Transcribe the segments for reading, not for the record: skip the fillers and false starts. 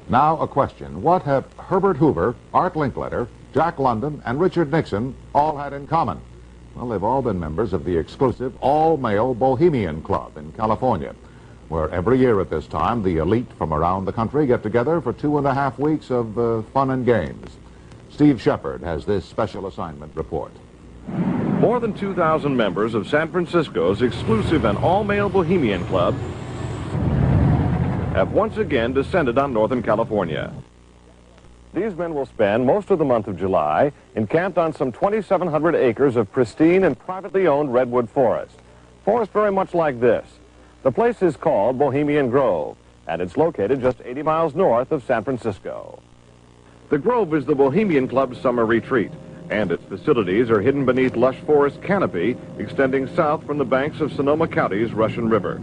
Now a question. What have Herbert Hoover, Art Linkletter, Jack London, and Richard Nixon all had in common? Well, they've all been members of the exclusive all-male Bohemian Club in California, where every year at this time, the elite from around the country get together for 2.5 weeks of fun and games. Steve Shepard has this special assignment report. More than 2,000 members of San Francisco's exclusive and all-male Bohemian Club have once again descended on Northern California. These men will spend most of the month of July encamped on some 2,700 acres of pristine and privately owned redwood forest. Forest very much like this. The place is called Bohemian Grove, and it's located just 80 miles north of San Francisco. The Grove is the Bohemian Club's summer retreat, and its facilities are hidden beneath lush forest canopy extending south from the banks of Sonoma County's Russian River.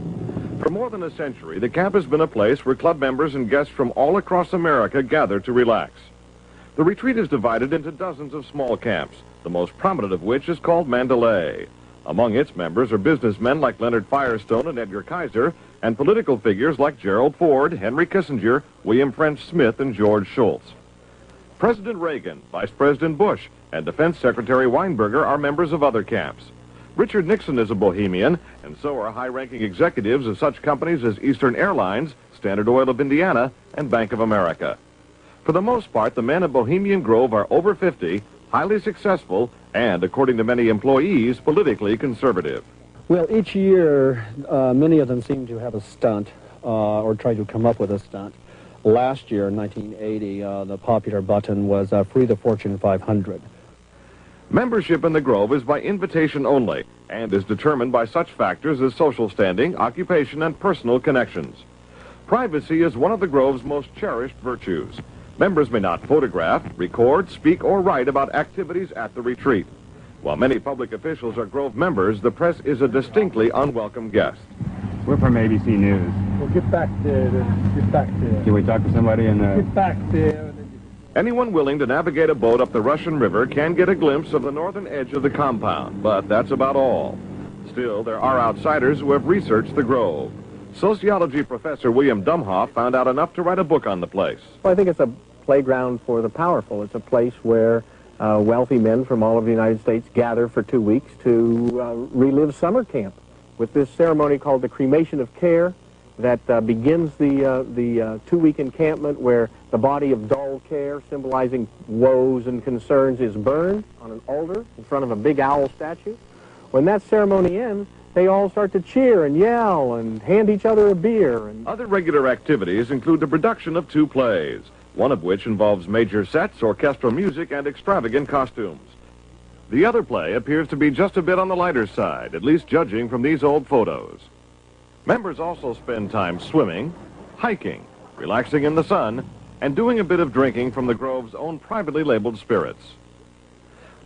For more than a century, the camp has been a place where club members and guests from all across America gather to relax. The retreat is divided into dozens of small camps, the most prominent of which is called Mondiale. Among its members are businessmen like Leonard Firestone and Edgar Kaiser, and political figures like Gerald Ford, Henry Kissinger, William French Smith, and George Shultz. President Reagan, Vice President Bush, and Defense Secretary Weinberger are members of other camps. Richard Nixon is a Bohemian, and so are high-ranking executives of such companies as Eastern Airlines, Standard Oil of Indiana, and Bank of America. For the most part, the men of Bohemian Grove are over 50, highly successful, and, according to many employees, politically conservative. Well, each year, many of them seem to have a stunt, or try to come up with a stunt. Last year, in 1980, the popular button was Free the Fortune 500. Membership in the Grove is by invitation only and is determined by such factors as social standing, occupation, and personal connections. Privacy is one of the Grove's most cherished virtues. Members may not photograph, record, speak, or write about activities at the retreat. While many public officials are Grove members, the press is a distinctly unwelcome guest. We're from ABC News. Well, get back there. Can we talk to somebody in the... Get back there. Anyone willing to navigate a boat up the Russian River can get a glimpse of the northern edge of the compound, but that's about all. Still, there are outsiders who have researched the Grove. Sociology professor William Dumhoff found out enough to write a book on the place. Well, I think it's a playground for the powerful. It's a place where wealthy men from all over the United States gather for 2 weeks to relive summer camp with this ceremony called the cremation of care that begins the 2-week encampment where the body of dull care, symbolizing woes and concerns, is burned on an altar in front of a big owl statue. When that ceremony ends, they all start to cheer and yell and hand each other a beer. And other regular activities include the production of 2 plays, one of which involves major sets, orchestral music, and extravagant costumes. The other play appears to be just a bit on the lighter side, at least judging from these old photos. Members also spend time swimming, hiking, relaxing in the sun, and doing a bit of drinking from the Grove's own privately labeled spirits.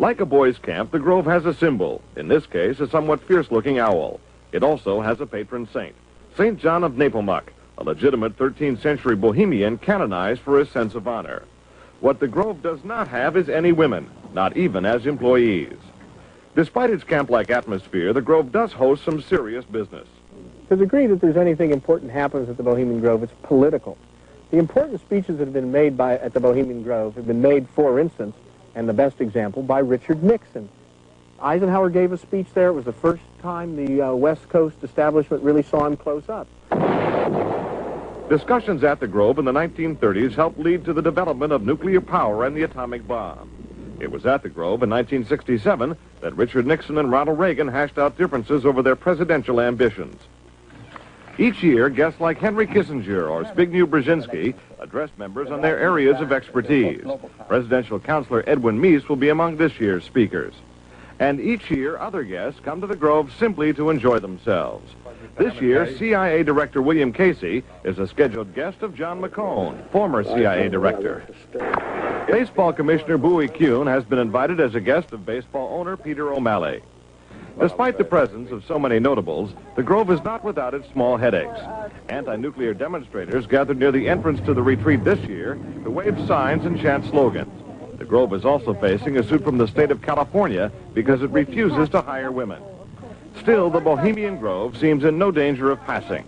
Like a boys' camp, the Grove has a symbol, in this case a somewhat fierce-looking owl. It also has a patron saint, St. John of Nepomuk, a legitimate 13th century Bohemian canonized for his sense of honor. What the Grove does not have is any women, not even as employees. Despite its camp-like atmosphere, the Grove does host some serious business. to the degree that there's anything important happens at the Bohemian Grove, it's political. The important speeches that have been made at the Bohemian Grove have been made, for instance, and the best example, by Richard Nixon. Eisenhower gave a speech there. It was the first time the West Coast establishment really saw him close up. Discussions at the Grove in the 1930s helped lead to the development of nuclear power and the atomic bomb. It was at the Grove in 1967 that Richard Nixon and Ronald Reagan hashed out differences over their presidential ambitions. Each year, guests like Henry Kissinger or Zbigniew Brzezinski address members on their areas of expertise. Presidential counselor Edwin Meese will be among this year's speakers. And each year, other guests come to the Grove simply to enjoy themselves. This year, CIA Director William Casey is a scheduled guest of John McCone, former CIA Director. Baseball Commissioner Bowie Kuhn has been invited as a guest of baseball owner Peter O'Malley. Despite the presence of so many notables, the Grove is not without its small headaches. Anti-nuclear demonstrators gathered near the entrance to the retreat this year to wave signs and chant slogans. The Grove is also facing a suit from the state of California because it refuses to hire women. Still, the Bohemian Grove seems in no danger of passing.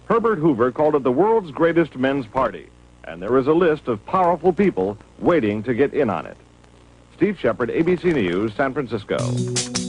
Herbert Hoover called it the world's greatest men's party, and there is a list of powerful people waiting to get in on it. Steve Shepard, ABC News, San Francisco.